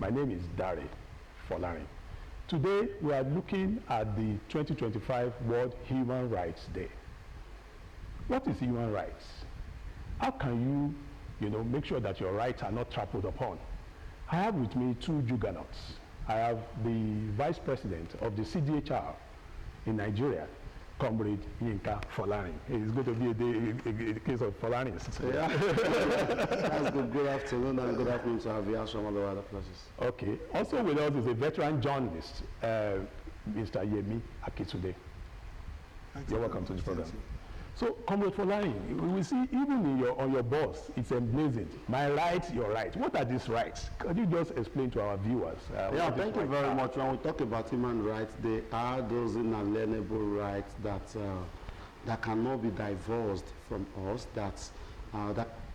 My name is Dare Folarin. Today we are looking at the 2025 World Human Rights Day. What is human rights? How can you make sure that your rights are not trampled upon? I have with me two juggernauts. I have the Vice President of the CDHR in Nigeria, Comrade Yinka Folarin. It's going to be a case of Folarin. Yeah. That's good. Good afternoon and good afternoon to our viewers from all the other places. Okay. Also with us is a veteran journalist, Mr. Yemi Akitude. You're welcome to the program. So, Comrade Folarin, we see even on your bus, it's emblazoned, my rights, your rights. What are these rights? Could you just explain to our viewers? Yeah, thank you very much. When we talk about human rights, they are those inalienable rights that cannot be divorced from us, that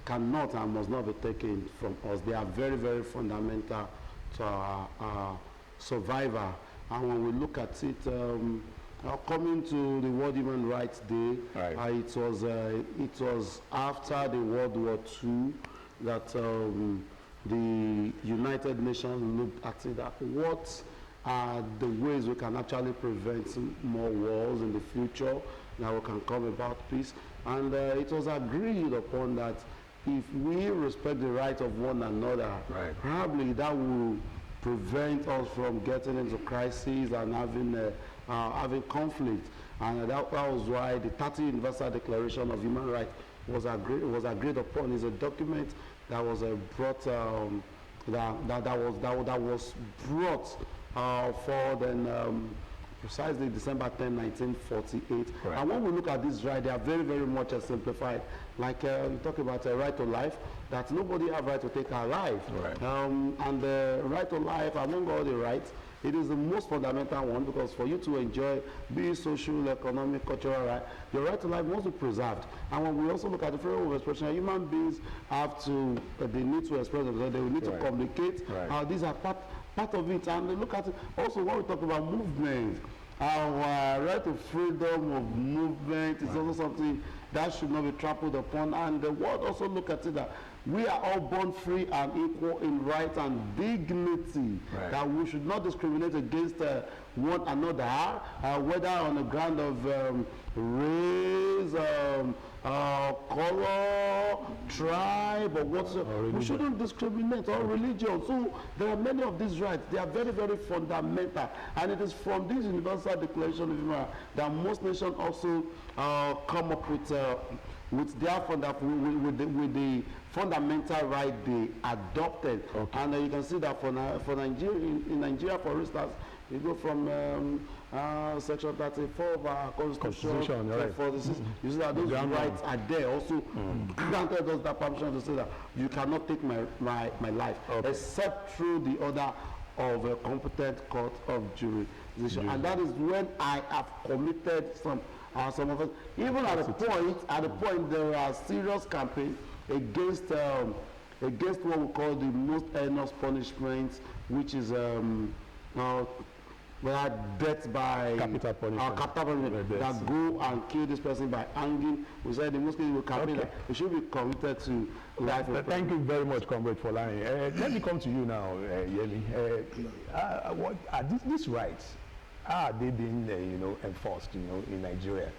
cannot and must not be taken from us. They are very, very fundamental to our survival. And when we look at it, coming to the World Human Rights Day, right. It was after the World War II that the United Nations looked at it, that what are the ways we can actually prevent more wars in the future, that we can come about peace. And it was agreed upon that if we respect the rights of one another, right. Probably that will prevent us from getting into crises and having conflict. And that was why the 30th Universal Declaration of Human Rights was agreed upon. It's a document that was brought that was brought forward precisely December 10, 1948. Right. And when we look at this right, they are very, very much simplified. Like we talk about a right to life, that nobody has right to take our life. Right. And the right to life, among all the rights, it is the most fundamental one, because for you to enjoy, be it social, economic, cultural right, your right to life must be preserved. And when we also look at the freedom of expression, human beings have to, they need to express themselves, they will need right. to communicate. Right. These are part of it. And look at it also when we talk about movement. Our right to freedom of movement is also something that should not be trampled upon. And the world also look at it that we are all born free and equal in rights and dignity, right. That we should not discriminate against one another, whether on the ground of race, color, tribe, or whatsoever. We shouldn't discriminate, or religion. So there are many of these rights. They are very, very fundamental. And it is from this Universal Declaration of Human Rights that most nations also come up with their with the fundamental right they adopted. Okay. And you can see that for Nigeria, in Nigeria, for instance, you go from Section 34 of our Constitution, right. 46, you see that those rights are there. Also granted us that permission to say that you cannot take my life, okay. Except through the order of a competent court of jurisdiction. And that is when I have committed some of us. Even at the point there are serious campaigns against what we call the most heinous punishment, which is death by capital punishment, that go and kill this person by hanging. We said the Muslims will campaign that they should be committed to life. Thank you very much, Comrade Folarin. Let me come to you now, Yemi. What are these rights? How are they being enforced in Nigeria?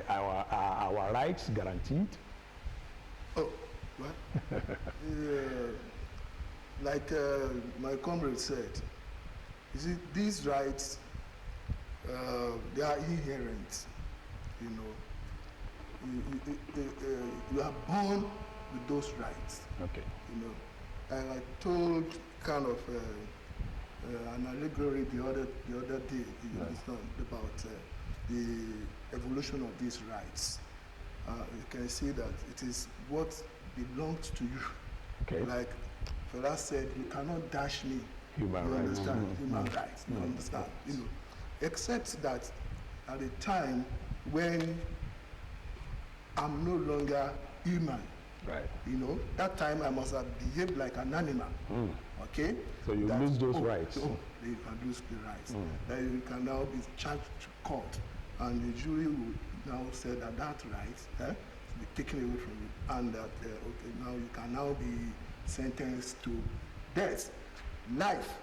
Our rights guaranteed? Oh, what? Like my comrade said, you see, these rights, they are inherent. You are born with those rights. Okay. And I told kind of an allegory the other day, you understand, about the evolution of these rights. You can see that it is what belongs to you. Okay. Like Fela said, you cannot dash me. Human rights. Understand? Human rights. You understand? Except that at a time when I'm no longer human. Right. That time I must have behaved like an animal. Okay? So you lose those rights. Oh, you can lose the rights. That you can now be charged to court. And the jury will now say that right be taken away from you. And that, okay, now you can now be sentenced to death. life,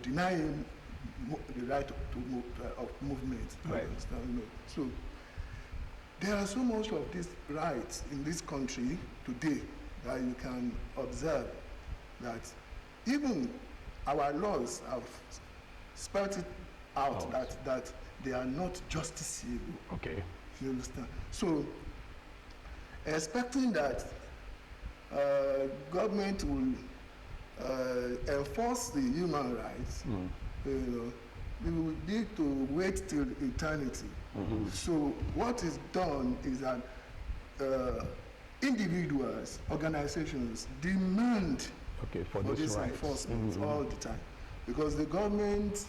deny him the right of movement. Right. So there are so much of these rights in this country today that you can observe that even our laws have spelled it out that they are not justiciable. Okay. You understand? So expecting that government will enforce the human rights, we will need to wait till eternity. So what is done is that individuals, organizations demand for this rights. enforcement all the time, because the government,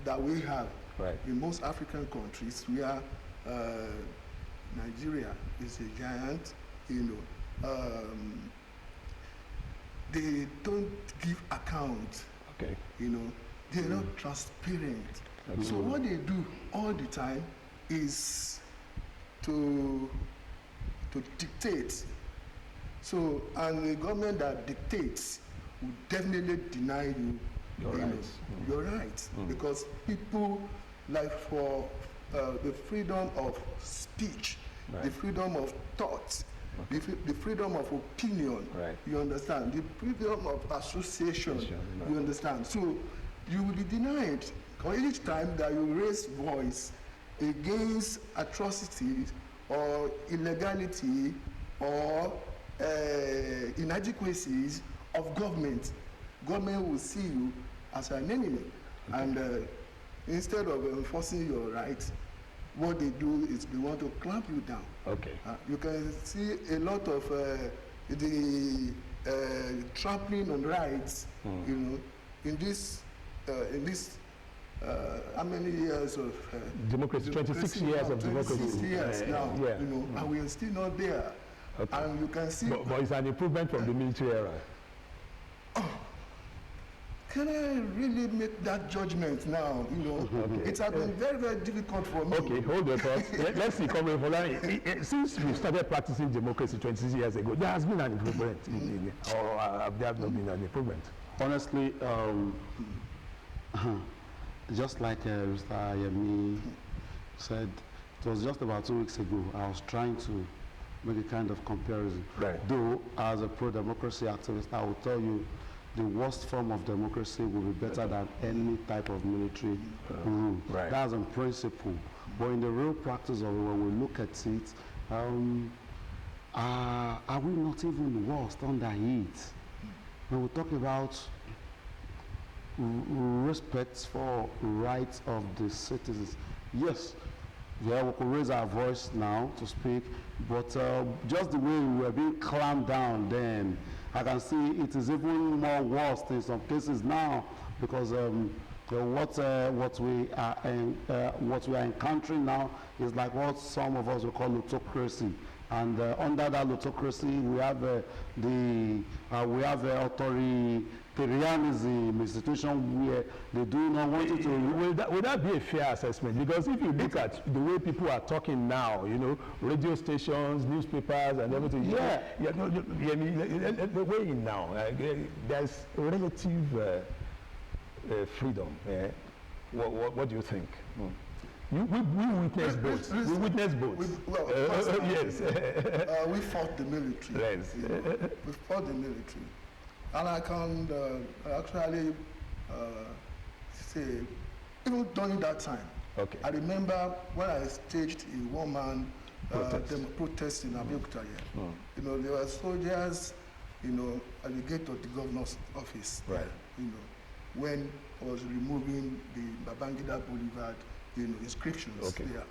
that we have in most African countries, where Nigeria is a giant, they don't give account. They're not transparent. So what they do all the time is to dictate. So, and the government that dictates will definitely deny you your rights, because people like for the freedom of speech, the freedom of thought, the freedom of opinion, you understand, the freedom of association, you understand. So you will be denied each time that you raise voice against atrocities or illegality or inadequacies of government. Government will see you as an enemy, and instead of enforcing your rights, what they do is they want to clamp you down. You can see a lot of the trampling on rights, in this how many years of democracy? 26 years of democracy. 26 years now, and we are still not there. And you can see. But it's an improvement from the military era. Can I really make that judgment now? It has been very, very difficult for me. Okay, hold your thoughts. Let's see, Comrade Folani. Since we started practicing democracy 26 years ago, there has been an improvement, or have there not been an improvement? Honestly, just like Mr. Ayemi said, it was just about 2 weeks ago, I was trying to make a kind of comparison. Though, as a pro-democracy activist, I will tell you, the worst form of democracy will be better than any type of military rule. That's in principle. But in the real practice of it, when we look at it, are we not even worse under it? When we talk about respect for rights of the citizens, yes, we could raise our voice now to speak, but just the way we were being clamped down then, I can see it is even more worse in some cases now, because what we are encountering now is like what some of us will call autocracy. And under that autocracy, we have authoritarianism, a situation where they do not want it to. Would that be a fair assessment? Because if you look at the way people are talking now, radio stations, newspapers, and everything. The way in now, there's relative freedom. What do you think? We witness both. We witness both. Yes. We fought the military. Yes. We fought the military. And I can actually say, even during that time, I remember when I staged a one-man protest in Abeokuta. There were soldiers, at the gate of the governor's office. When I was removing the Babangida Boulevard, inscriptions there,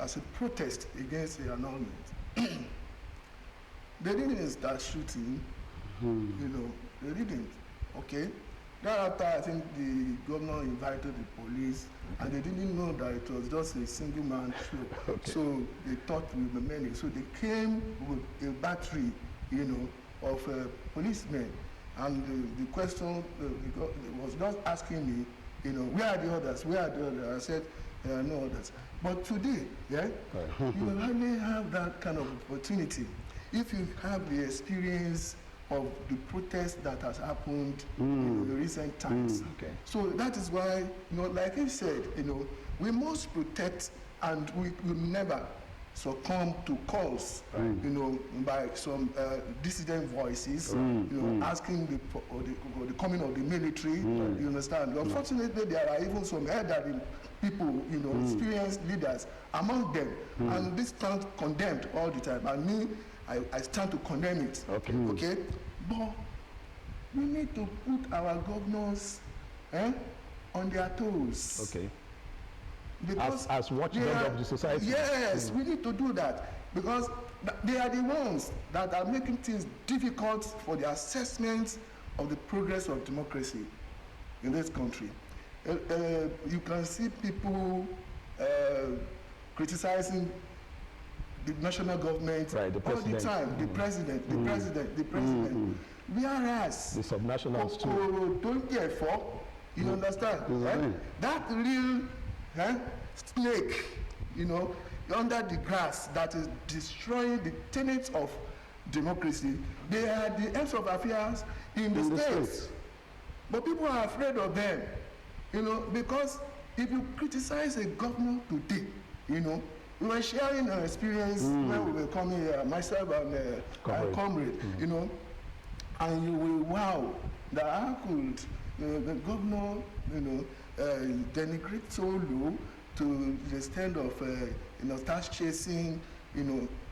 as a protest against the annulment. They didn't start shooting, they didn't, Thereafter, I think the governor invited the police, and they didn't know that it was just a single man show. So they thought we were many. So they came with a battery, of policemen. And the question was just asking me, where are the others? Where are the others? I said, there are no others. But today, you hardly have that kind of opportunity. If you have the experience of the protest that has happened in the recent times. Okay. So that is why, like I said, we must protect, and we will never succumb to calls, by some dissident voices, asking the coming of the military. You understand? Unfortunately, there are even some elderly people, experienced leaders among them, and this stands condemned all the time. And me, I stand to condemn it. Okay. But we need to put our governors on their toes. Okay. Because as watchdog of the society. Yes, we need to do that, because they are the ones that are making things difficult for the assessment of the progress of democracy in this country. You can see people criticizing the national government all the time, the president. Whereas the subnationals too. Don't care for, you understand? That real snake, under the grass that is destroying the tenets of democracy, they are the ends of affairs in the states. But people are afraid of them, because if you criticize a governor today, we were sharing an experience when we were coming here, myself and comrade, and you will wow that how could the governor, denigrate so low to the extent of, start chasing,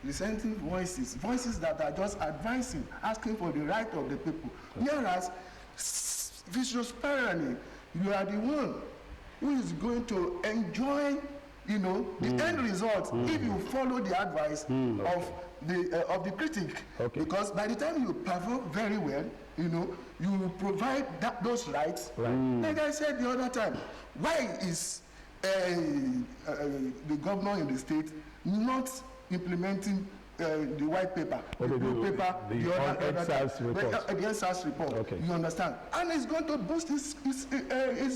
dissenting voices that are just advancing, asking for the right of the people. Whereas, vicious parody, you are the one who is going to enjoy, the end result if you follow the advice of the critic. Because by the time you perform very well, you provide those rights. Like I said the other time, why is the governor in the state not implementing the white paper, the blue paper, the SARS report? You understand? And it's going to boost his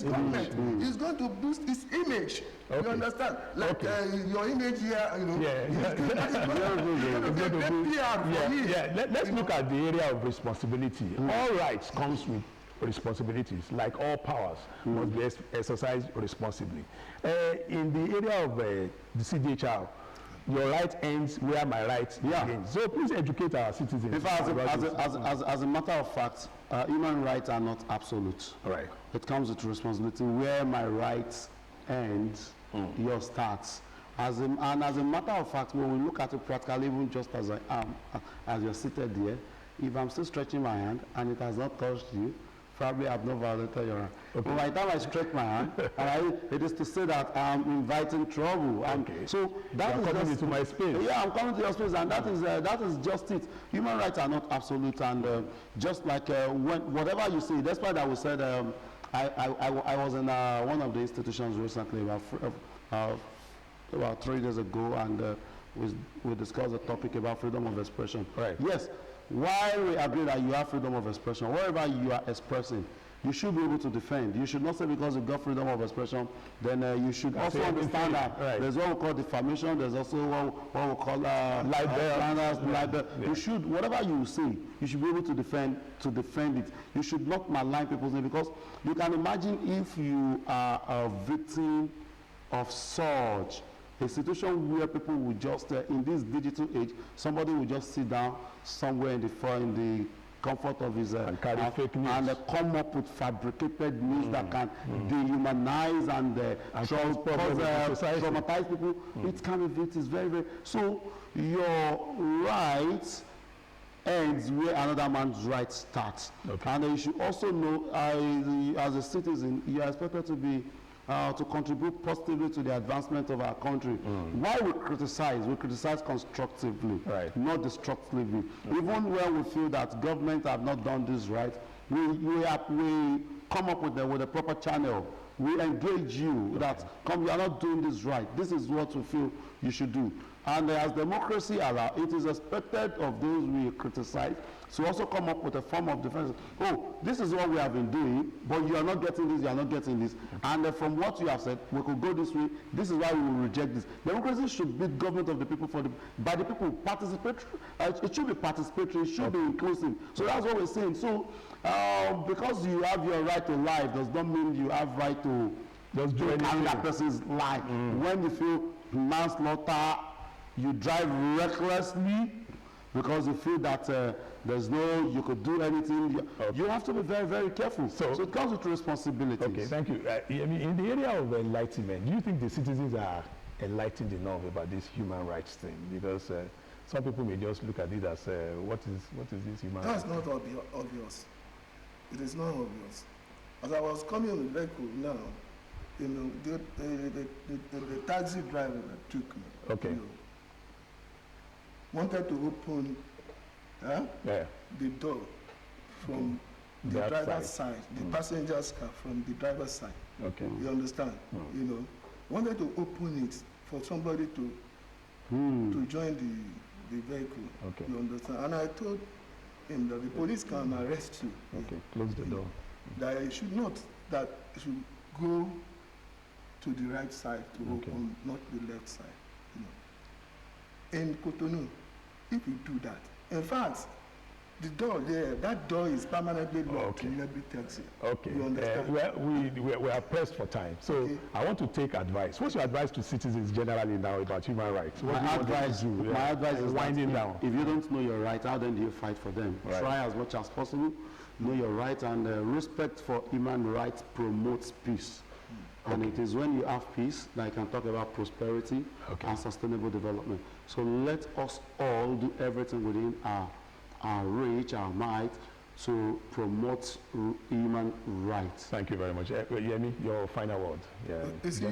government. It's going to boost his image. You understand? Like your image here, Let's look at the area of responsibility. All rights comes with responsibilities, like all powers must be exercised responsibly. In the area of the CDHR, your right ends where my right begins. So please educate our citizens. In fact, as a matter of fact, human rights are not absolute. Right. It comes with responsibility. Where my rights ends, yours starts. And as a matter of fact, when we look at it practically, even just as I am, as you're seated there, if I'm still stretching my hand and it has not touched you, probably I've not violated your hand. But by the time I stretch my hand, it is to say that I'm inviting trouble. So that is coming into my space. Yeah, I'm coming to your space, and that is just it. Human rights are not absolute, and just like whatever you say, that's why that we said. I was in one of the institutions recently about 3 days ago, and we discussed a topic about freedom of expression. Right. Yes. While we agree that you have freedom of expression, wherever you are expressing, you should be able to defend. You should not say because you got freedom of expression, then you should also understand that there's what we call defamation, there's also what we call libel. You should, whatever you say, you should be able to defend it. You should not malign people's name, because you can imagine if you are a victim of such a situation where people will just, in this digital age, somebody will just sit down somewhere in the comfort of his and carry fake news and come up with fabricated news that can dehumanize and traumatize people. It can be, it is very, very. So your rights ends where another man's rights starts. And you should also know, as a citizen, you are expected to be to contribute positively to the advancement of our country. Why we criticize constructively, not destructively. Even when we feel that government have not done this right, we come up with a proper channel. We engage you that you are not doing this right. This is what we feel you should do. And as democracy allows, it is expected of those we criticize to also come up with a form of defense. Oh, this is what we have been doing, but you are not getting this, you are not getting this. And from what you have said, we could go this way, this is why we will reject this. Democracy should be government of the people, by the people. Participatory, it should be participatory, it should be inclusive. So that's what we're saying. So because you have your right to life does not mean you have right to just do another person's life. When you feel manslaughter, you drive recklessly because you feel that there's no, you could do anything. You have to be very, very careful. So it comes with responsibilities. Okay, thank you. I mean, in the area of enlightenment, do you think the citizens are enlightened enough about this human rights thing? Because some people may just look at it as, what is this human rights? That's not obvious. It is not obvious. As I was coming with vehicle now, you know, the taxi driver that took me, okay, you know, wanted to open the door from the driver's side, the passenger's car from the driver's side. Okay. You understand? You know, wanted to open it for somebody to join the vehicle. Okay. You understand? And I told him that the police can arrest you. Okay, close the door. That it should not, that it should go to the right side to open, not the left side. You know. In Cotonou, if you do that, in fact, the door there, that door is permanently locked in every taxi. Okay. You understand? We are pressed for time. So I want to take advice. What's your advice to citizens generally now about human rights? My advice is winding down. If you don't know your rights, how then do you fight for them? Right. Try as much as possible, know your rights, and respect for human rights promotes peace. And it is when you have peace that you can talk about prosperity and sustainable development. So let us all do everything within our reach, our might, to promote human rights. Thank you very much. Yemi, your final word. Yeah, you see,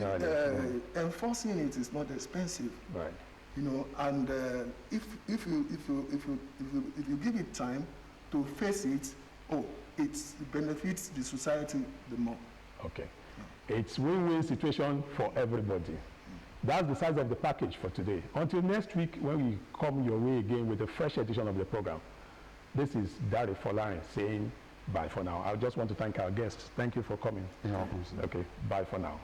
enforcing it is not expensive. Right. You know, and if you give it time to face it, it benefits the society the more. Okay. It's win-win situation for everybody. That's the size of the package for today. Until next week, when we come your way again with a fresh edition of the program, this is Dari Folarin saying bye for now. I just want to thank our guests. Thank you for coming. Yeah. Okay, bye for now.